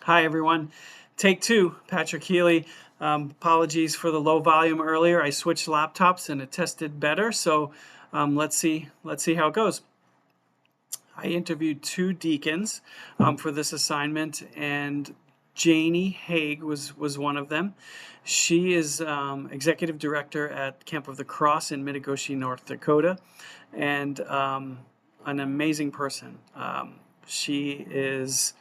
Hi, everyone. Take two, Patrick Healy. Apologies for the low volume earlier. I switched laptops and it tested better. So let's see how it goes. I interviewed two deacons for this assignment, and Janie Haig was one of them. She is executive director at Camp of the Cross in Mitigoshi, North Dakota, and an amazing person. She is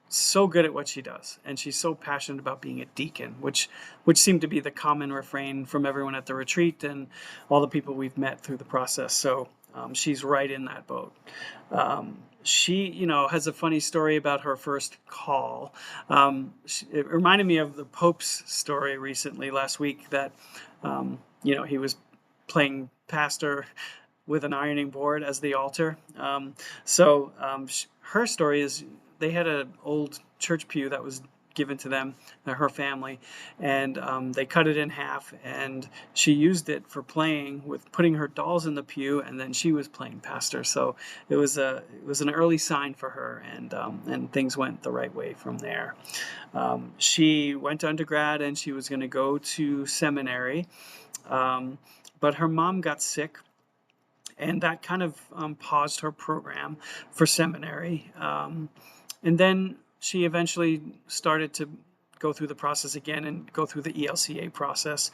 so good at what she does, and she's so passionate about being a deacon, which seemed to be the common refrain from everyone at the retreat and all the people we've met through the process. So she's right in that boat. She, has a funny story about her first call. It reminded me of the Pope's story recently last week that, he was playing pastor with an ironing board as the altar. Her story is they had an old church pew that was given to them, her family, and they cut it in half, and she used it for playing with putting her dolls in the pew, and then she was playing pastor. So it was an early sign for her, and things went the right way from there. She went to undergrad, and she was going to go to seminary, but her mom got sick, and that kind of paused her program for seminary. And then she eventually started to go through the process again and go through the ELCA process,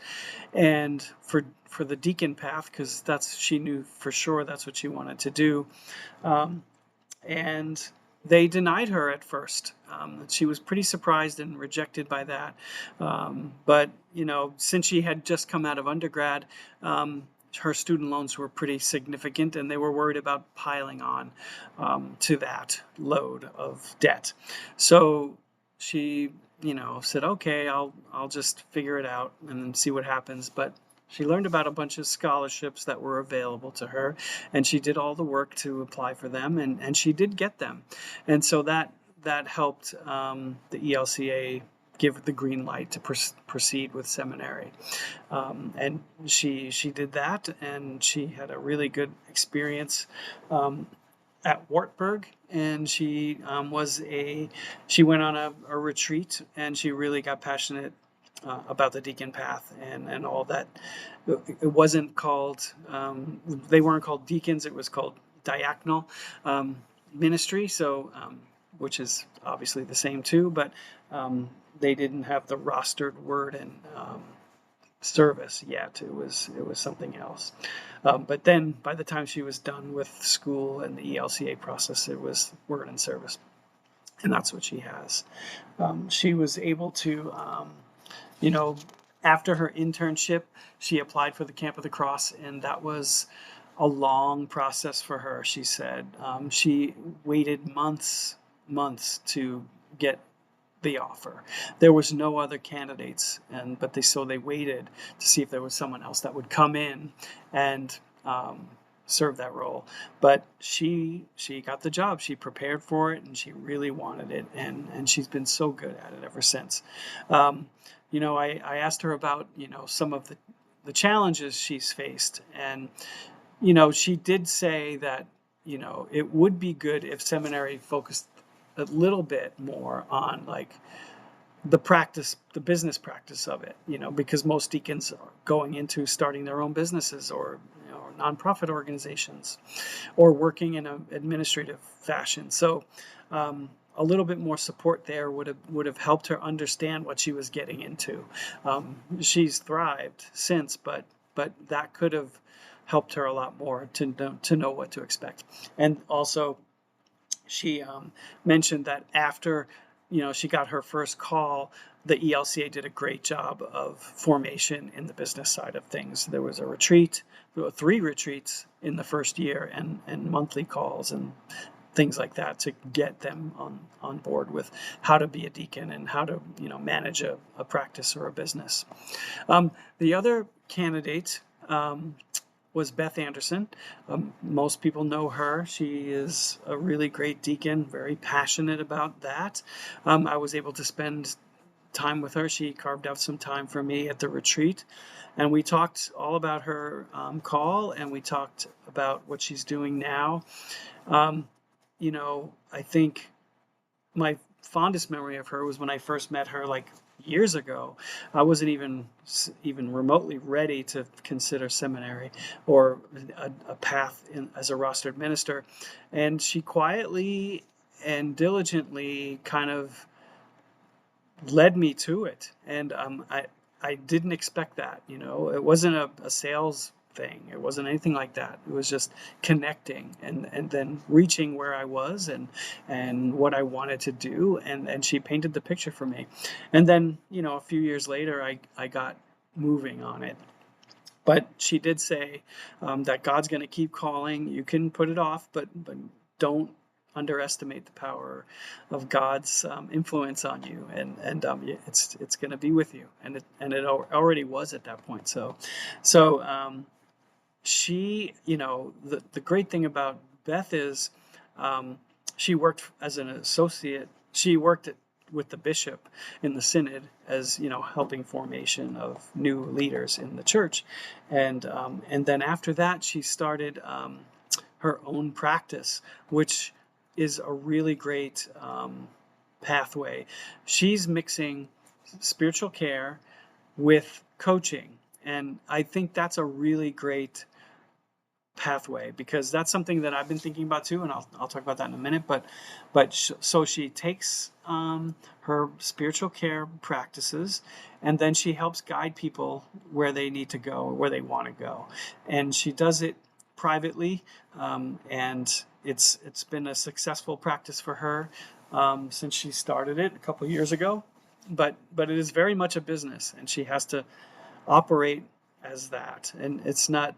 and for the deacon path, because she knew for sure that's what she wanted to do. And they denied her at first. She was pretty surprised and rejected by that. But since she had just come out of undergrad, her student loans were pretty significant, and they were worried about piling on to that load of debt. So she, said, "Okay, I'll just figure it out and see what happens." But she learned about a bunch of scholarships that were available to her, and she did all the work to apply for them, and she did get them. And so that helped the ELCA give the green light to proceed with seminary. And she did that, and she had a really good experience at Wartburg, and she went on a retreat, and she really got passionate about the deacon path and all that. It wasn't called, they weren't called deacons, it was called diaconal ministry, so which is obviously the same too, but they didn't have the rostered word in service yet. It was something else. But then by the time she was done with school and the ELCA process, it was word and service, and that's what she has. She was able to, after her internship, she applied for the Camp of the Cross, and that was a long process for her. She said she waited months to get the offer. There was no other candidates, but they waited to see if there was someone else that would come in and serve that role. But she got the job. She prepared for it, and she really wanted it, and she's been so good at it ever since. I asked her about some of the challenges she's faced, and she did say that it would be good if seminary focused a little bit more on like the business practice of it, because most deacons are going into starting their own businesses or nonprofit organizations or working in an administrative fashion. So a little bit more support there would have helped her understand what she was getting into. She's thrived since, but that could have helped her a lot more to know what to expect. And also, she mentioned that after she got her first call, the ELCA did a great job of formation in the business side of things. There was a retreat, 3 retreats in the first year, and monthly calls and things like that to get them on board with how to be a deacon and how to manage a practice or a business. The other candidate was Beth Anderson. Most people know her. She is a really great deacon, very passionate about that. I was able to spend time with her. She carved out some time for me at the retreat, and we talked all about her call, and we talked about what she's doing now. I think my fondest memory of her was when I first met her, like, years ago. I wasn't even remotely ready to consider seminary or a path as a rostered minister, and she quietly and diligently kind of led me to it. And I didn't expect that. It wasn't a sales thing. It wasn't anything like that. It was just connecting and then reaching where I was and what I wanted to do. And she painted the picture for me. And then, a few years later, I got moving on it. But she did say that God's going to keep calling. You can put it off, but don't underestimate the power of God's influence on you, and it's going to be with you, and it already was at that point. So she, the great thing about Beth is um, she worked as an associate. She worked with the bishop in the synod as helping formation of new leaders in the church, and then after that she started her own practice, which is a really great pathway. She's mixing spiritual care with coaching, and I think that's a really great pathway, because that's something that I've been thinking about too, and I'll talk about that in a minute. So she takes her spiritual care practices, and then she helps guide people where they need to go, where they want to go, and she does it privately, and it's been a successful practice for her since she started it a couple of years ago. But it is very much a business, and she has to operate as that, and it's not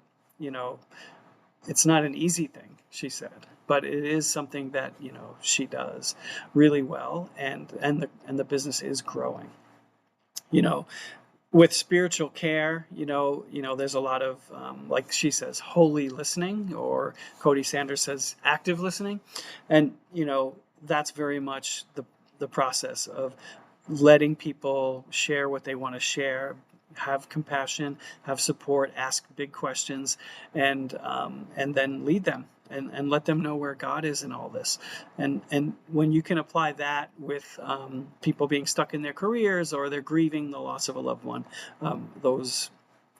an easy thing, she said, but it is something that she does really well, and the business is growing. You know, with spiritual care, there's a lot of like she says, holy listening, or Cody Sanders says, active listening, and that's very much the process of letting people share what they want to share, have compassion, have support, ask big questions, and then lead them and let them know where God is in all this. And when you can apply that with people being stuck in their careers, or they're grieving the loss of a loved one, those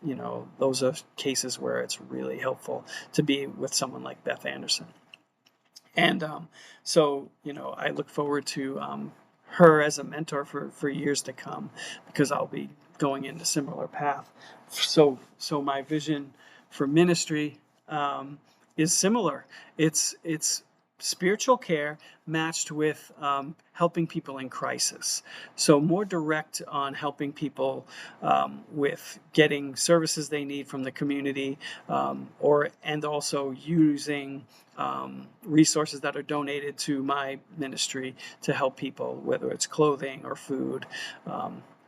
are cases where it's really helpful to be with someone like Beth Anderson. And so I look forward to her as a mentor for years to come, because I'll be going into similar path. So my vision for ministry is similar. It's spiritual care matched with helping people in crisis. So more direct on helping people with getting services they need from the community, and also using resources that are donated to my ministry to help people, whether it's clothing or food,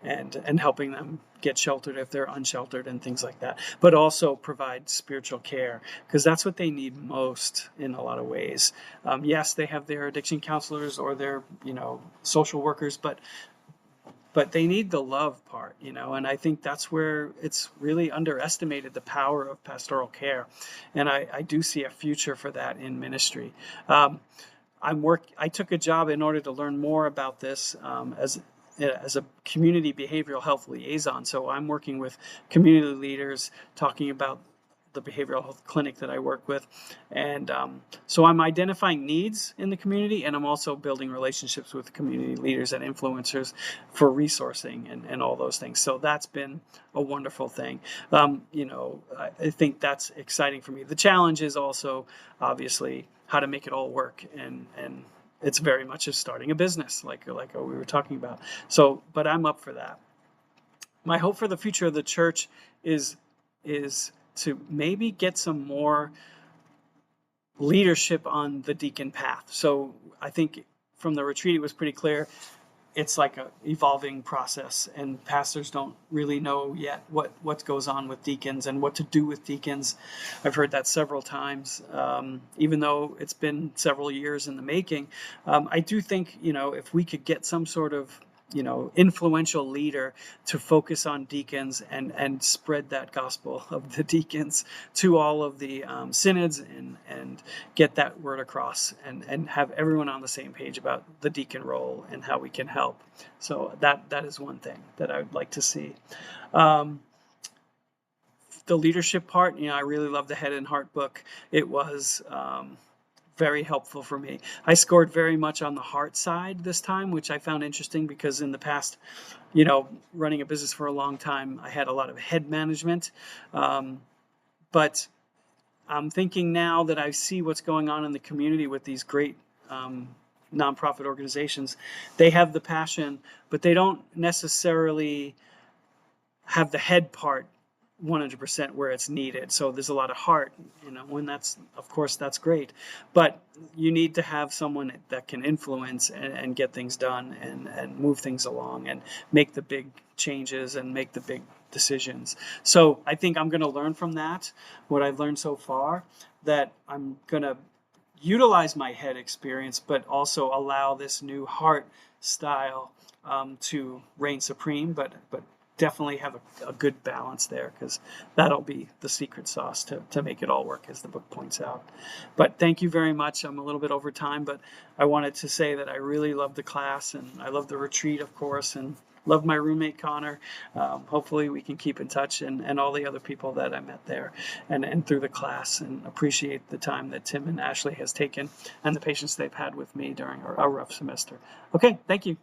and helping them get sheltered if they're unsheltered and things like that, but also provide spiritual care, because that's what they need most in a lot of ways. Yes, they have their addiction counselors or their social workers, but they need the love part, and I think that's where it's really underestimated, the power of pastoral care, and I do see a future for that in ministry. I took a job in order to learn more about this, as a community behavioral health liaison. So I'm working with community leaders, talking about the behavioral health clinic that I work with. And so I'm identifying needs in the community, and I'm also building relationships with community leaders and influencers for resourcing and all those things. So that's been a wonderful thing. I think that's exciting for me. The challenge is also, obviously, how to make it all work, and it's very much as starting a business, like we were talking about. So, but I'm up for that. My hope for the future of the church is to maybe get some more leadership on the deacon path. So I think from the retreat, it was pretty clear it's like a evolving process, and pastors don't really know yet what goes on with deacons and what to do with deacons. I've heard that several times, even though it's been several years in the making. I do think, if we could get some sort of influential leader to focus on deacons and spread that gospel of the deacons to all of the synods and get that word across and have everyone on the same page about the deacon role and how we can help. So that is one thing that I would like to see. The leadership part, I really love the Head and Heart book. It was very helpful for me. I scored very much on the heart side this time, which I found interesting because in the past, running a business for a long time, I had a lot of head management. But I'm thinking now that I see what's going on in the community with these great nonprofit organizations. They have the passion, but they don't necessarily have the head part 100% where it's needed. So there's a lot of heart, when of course that's great, but you need to have someone that can influence and get things done and move things along and make the big changes and make the big decisions. So I think I'm going to learn from that, what I've learned so far, that I'm going to utilize my head experience, but also allow this new heart style to reign supreme, but definitely have a good balance there, because that'll be the secret sauce to make it all work, as the book points out. But thank you very much. I'm a little bit over time, but I wanted to say that I really love the class, and I love the retreat, of course, and love my roommate Connor. Hopefully we can keep in touch, and all the other people that I met there and through the class, and appreciate the time that Tim and Ashley has taken and the patience they've had with me during our rough semester. Okay, thank you.